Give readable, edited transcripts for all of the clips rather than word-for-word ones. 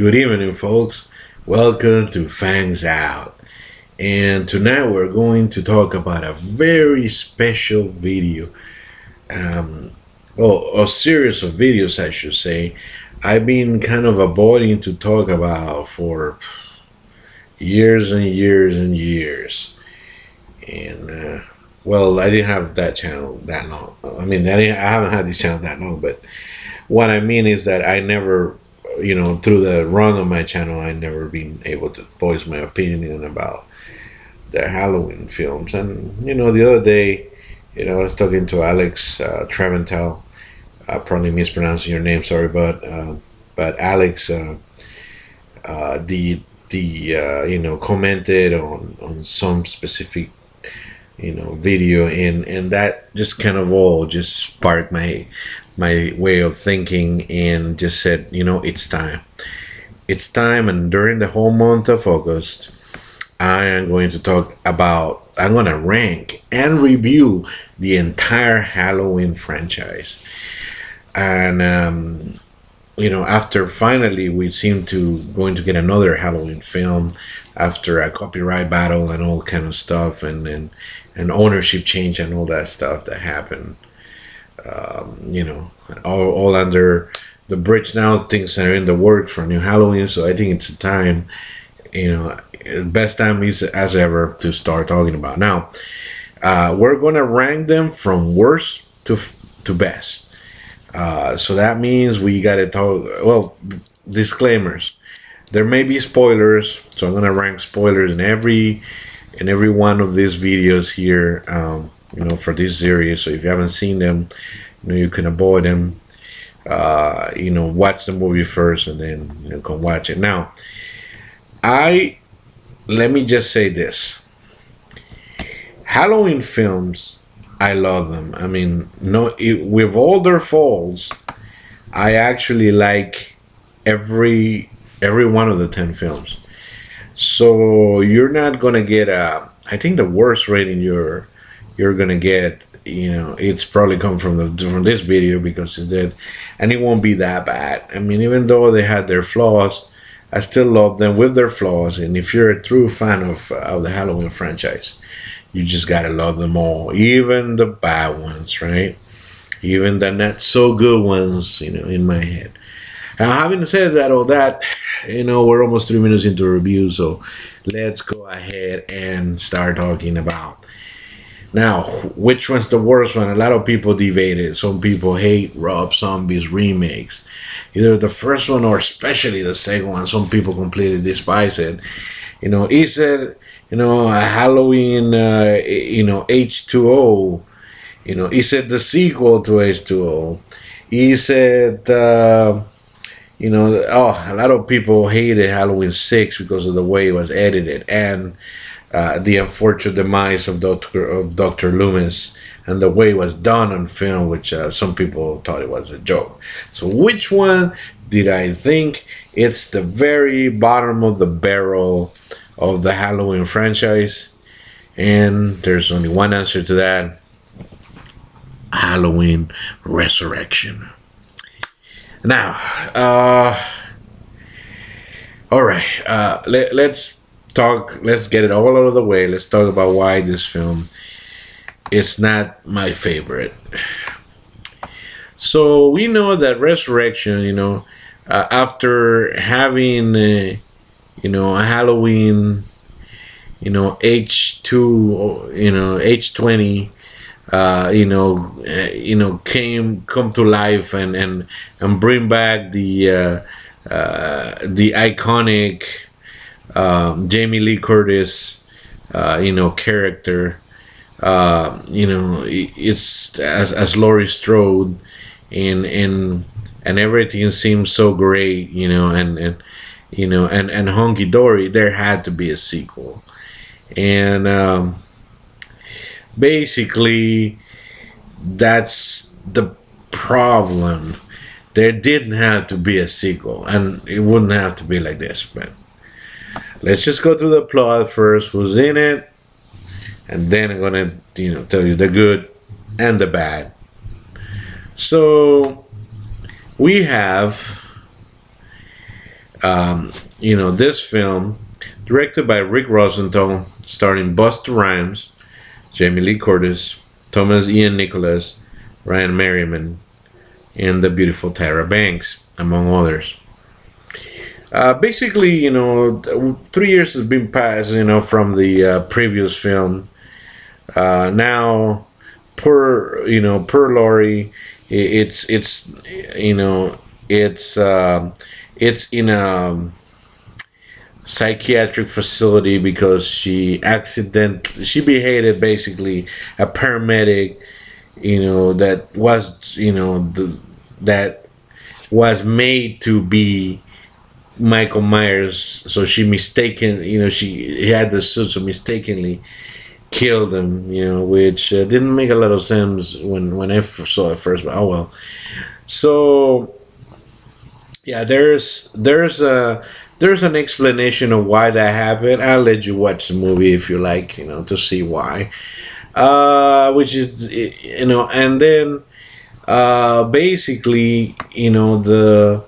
Good evening, folks. Welcome to Fangs Out. And tonight we're going to talk about a very special video. Um, a series of videos, I should say. I've been kind of avoiding to talk about for years and years and years. And, I didn't have that channel that long. I haven't had this channel that long, but what I mean is that I never through the run of my channel, I never been able to voice my opinion about the Halloween films. And the other day, I was talking to Alex Traventel. Probably mispronouncing your name, sorry, but Alex, commented on some specific video, and that just kind of all just sparked my way of thinking, and just said, it's time. And during the whole month of August, I'm going to rank and review the entire Halloween franchise. And after finally we seem to going to get another Halloween film after a copyright battle and all kind of stuff, and ownership change and all that stuff that happened. All under the bridge now. Things are in the works for new Halloween, so I think it's a time, best time is as ever to start talking about. Now, we're gonna rank them from worst to best. So that means we gotta talk. Well, disclaimers. There may be spoilers, so I'm gonna rank spoilers in every one of these videos here. For this series. So if you haven't seen them, you can avoid them. Watch the movie first and then come watch it. Now, let me just say this: Halloween films, I love them. With all their faults, I actually like every one of the 10 films. So you're not gonna get I think the worst rating you're gonna get, it's probably come from this video, because it's dead, and it won't be that bad. Even though they had their flaws, I still love them with their flaws. And if you're a true fan of the Halloween franchise, you just gotta love them all, even the bad ones, right? Even the not so good ones, in my head. Now, having said that, we're almost 3 minutes into a review, so let's go ahead and start talking about. Now, which one's the worst one? A lot of people debated. Some people hate Rob Zombie's remakes. Either the first one or especially the second one. Some people completely despise it. He said, a Halloween, H2O. He said the sequel to H2O. He said, a lot of people hated Halloween 6 because of the way it was edited, and the unfortunate demise of Dr. Loomis, and the way it was done on film, which some people thought it was a joke. So which one did I think? It's the very bottom of the barrel of the Halloween franchise, and there's only one answer to that: Halloween Resurrection. Now, all right, let's get it all out of the way. Let's talk about why this film is not my favorite. So we know that Resurrection, after having a Halloween, H2, H20, come to life and bring back the iconic Jamie Lee Curtis, character. It's as Laurie Strode, and everything seems so great, and hunky dory. There had to be a sequel, and basically that's the problem. There didn't have to be a sequel, and it wouldn't have to be like this, but. Let's just go through the plot first, who's in it, and then I'm gonna, tell you the good and the bad. So we have This film, directed by Rick Rosenthal, starring Busta Rhymes, Jamie Lee Curtis, Thomas Ian Nicholas, Ryan Merriman, and the beautiful Tyra Banks, among others. Basically, 3 years has been passed, from the previous film. Now, per Laurie, you know, it's in a psychiatric facility because she beheaded basically a paramedic, that was made to be Michael Myers. So she mistaken, he had the suit, so mistakenly killed him, which didn't make a lot of sense when I saw it first, but oh well. So yeah, there's an explanation of why that happened. I'll let you watch the movie if you like, to see why. Which is, and then basically, the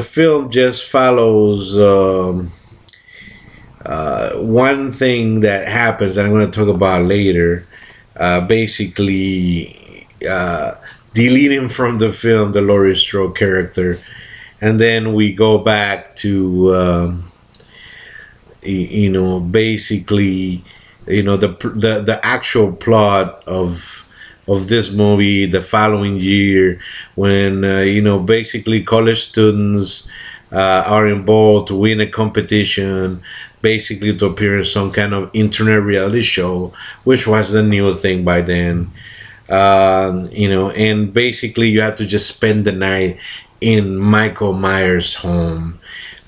film just follows one thing that happens that I'm going to talk about later. Basically, deleting from the film the Laurie Strode character, and then we go back to basically, the actual plot of this movie the following year, when basically college students are involved to win a competition, basically to appear in some kind of internet reality show, which was the new thing by then. And basically you have to just spend the night in Michael Myers' home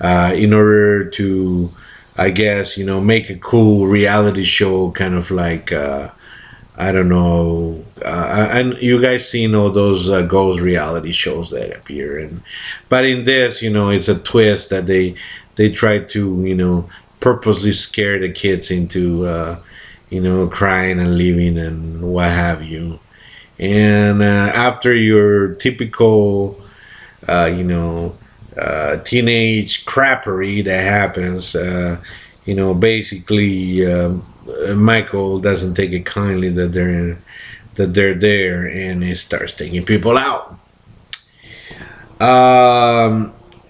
in order to, I guess, make a cool reality show, kind of like, I don't know, and you guys seen all those ghost reality shows that appear, but in this, it's a twist that they try to, purposely scare the kids into, crying and leaving and what have you. And after your typical, teenage crappery that happens, basically, Michael doesn't take it kindly that they're there, and he starts taking people out.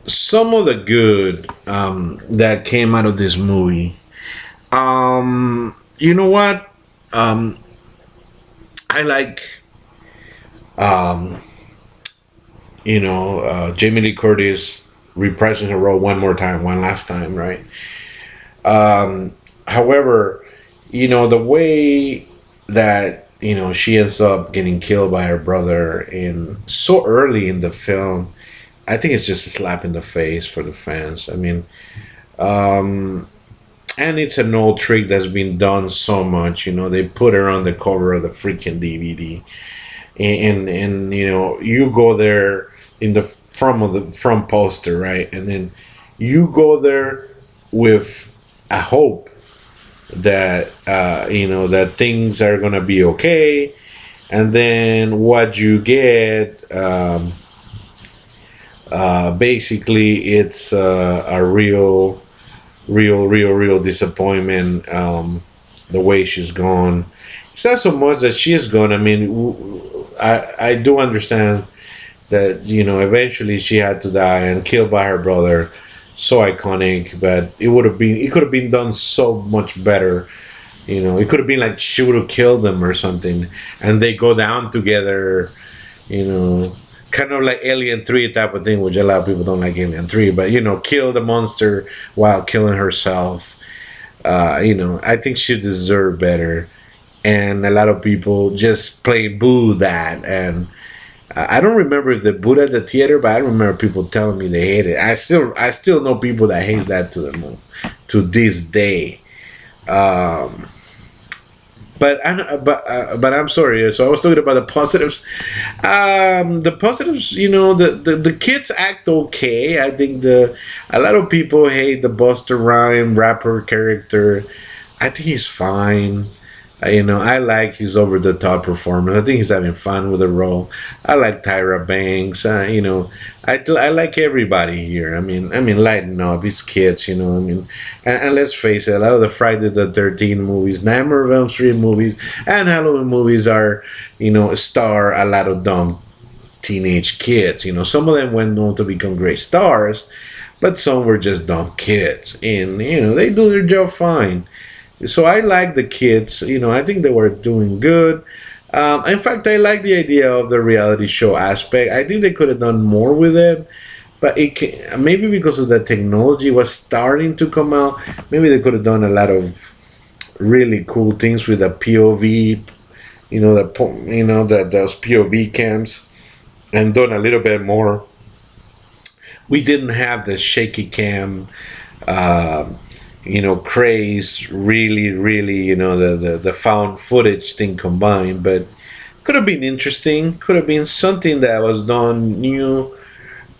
Some of the good that came out of this movie. You know what? I like, Jamie Lee Curtis reprising her role one last time, right? However, the way that, she ends up getting killed by her brother in so early in the film, I think it's just a slap in the face for the fans. I mean, and it's an old trick that's been done so much. They put her on the cover of the freaking DVD, and you go there in the front poster, right, and then you go there with a hope that that things are gonna be okay, and then what you get, basically it's a real disappointment. The way she's gone, it's not so much that she is gone. I mean, I do understand that eventually she had to die and killed by her brother. So iconic, but it could have been done so much better. It could have been like she would have killed them or something, and they go down together. Kind of like Alien 3 type of thing, which a lot of people don't like Alien 3, but kill the monster while killing herself. I think she deserved better, and a lot of people just plain boo that. And I don't remember if they booed at the theater, but I remember people telling me they hate it. I still know people that hate that to this day. But I'm sorry. So I was talking about the positives. The positives, the kids act okay. I think a lot of people hate the Busta Rhymes rapper character. I think he's fine. I like his over the top performance. I think he's having fun with the role. I like Tyra Banks. I like everybody here. I mean, lighten up. It's kids. And let's face it. A lot of the Friday the 13th movies, Nightmare on Elm Street movies, and Halloween movies are, star a lot of dumb teenage kids. Some of them went on to become great stars, but some were just dumb kids, and they do their job fine. So I like the kids. I think they were doing good. In fact, I like the idea of the reality show aspect. I think they could have done more with it, but maybe because of the technology was starting to come out, maybe they could have done a lot of really cool things with the POV. Those POV cams, and done a little bit more. We didn't have the shaky cam. Craze, really, the found footage thing combined, but could have been interesting, could have been something that was done new,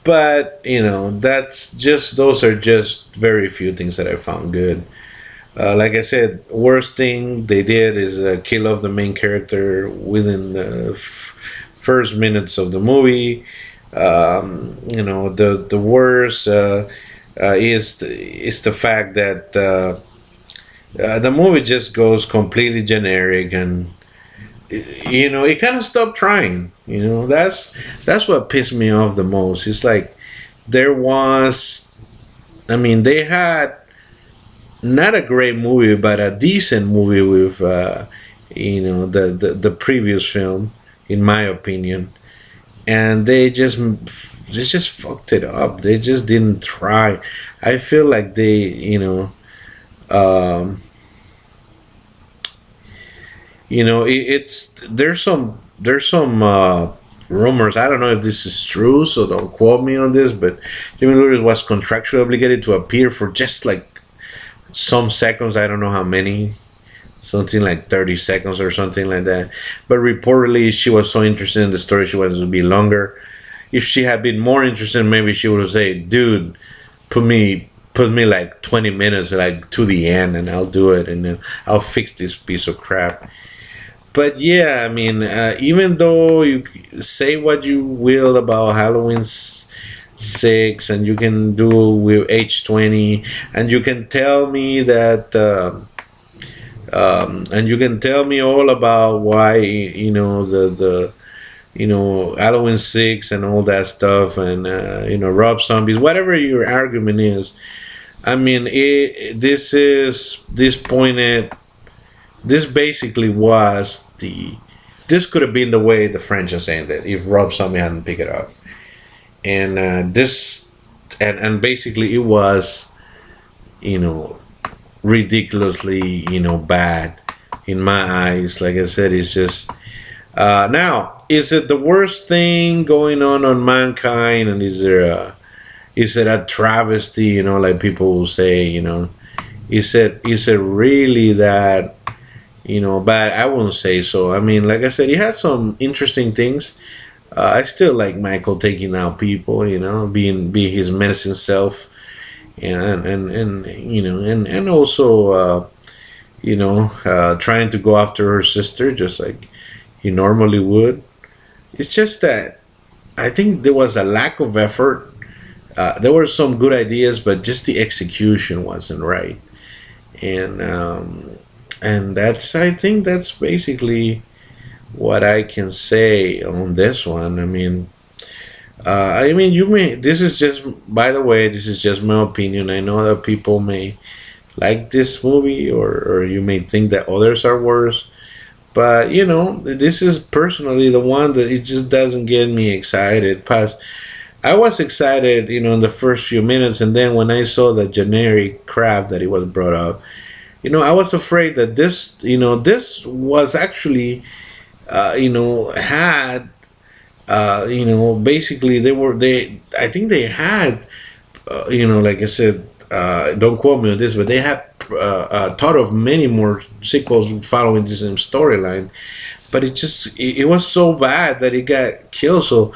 but, those are just very few things that I found good. Like I said, worst thing they did is kill off the main character within the first minutes of the movie. The worst is the fact that the movie just goes completely generic, and it kind of stopped trying. That's what pissed me off the most. It's like there was, they had not a great movie, but a decent movie with the previous film, in my opinion, and they just fucked it up. They just didn't try. I feel like they, it's there's some rumors. I don't know if this is true, so don't quote me on this. But Jamie Lee Curtis was contractually obligated to appear for just like some seconds. I don't know how many, something like 30 seconds or something like that. But reportedly, she was so interested in the story, she wanted to be longer. If she had been more interested, maybe she would have said, "Dude, put me like 20 minutes, like to the end, and I'll do it, and then I'll fix this piece of crap." But yeah, even though you say what you will about Halloween 6, and you can do with H20, and you can tell me that. And you can tell me all about why the Halloween 6 and all that stuff, and Rob Zombies, whatever your argument is. This basically was this could have been the way the franchise ended if Rob Zombie hadn't picked it up, and basically it was ridiculously bad in my eyes. Like I said, it's just now, is it the worst thing going on Mankind, and is it a travesty, like people will say, is it really that bad? I wouldn't say so. Like I said, he had some interesting things. I still like Michael taking out people, being his menacing self, and also trying to go after her sister just like he normally would. It's just that I think there was a lack of effort. There were some good ideas, but just the execution wasn't right, and I think that's basically what I can say on this one. You may. This is just, by the way, this is just my opinion. I know that people may like this movie, or you may think that others are worse. But this is personally the one that it just doesn't get me excited. Past, I was excited, in the first few minutes, and then when I saw the generic crap that it was brought up, I was afraid that this was actually, had. Basically I think they had, like I said, don't quote me on this, but they had thought of many more sequels following the same storyline, but it was so bad that it got killed. So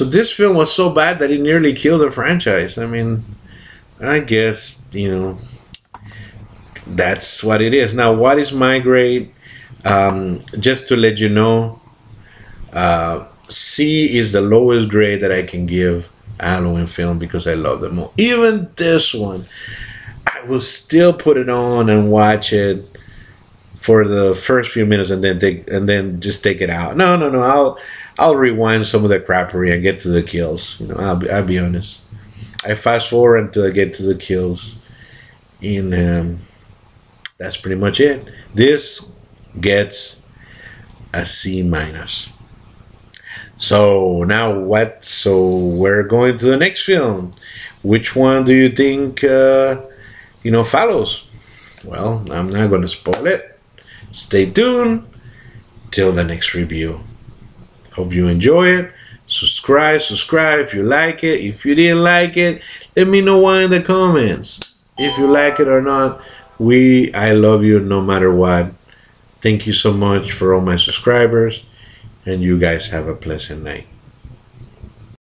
this film was so bad that it nearly killed the franchise. I guess, that's what it is. Now, what is my grade? Just to let you know, C is the lowest grade that I can give a Halloween film because I love them all. Even this one, I will still put it on and watch it for the first few minutes and then just take it out. No, no, no. I'll rewind some of the crappery and get to the kills. You know, I'll be honest. I fast forward until I get to the kills, and that's pretty much it. This gets a C minus. So now what? So we're going to the next film. Which one do you think follows? Well, I'm not going to spoil it. Stay tuned till the next review. Hope you enjoy it. Subscribe if you like it. If you didn't like it, let me know why in the comments. If you like it or not, I love you no matter what. Thank you so much for all my subscribers, and you guys have a pleasant night.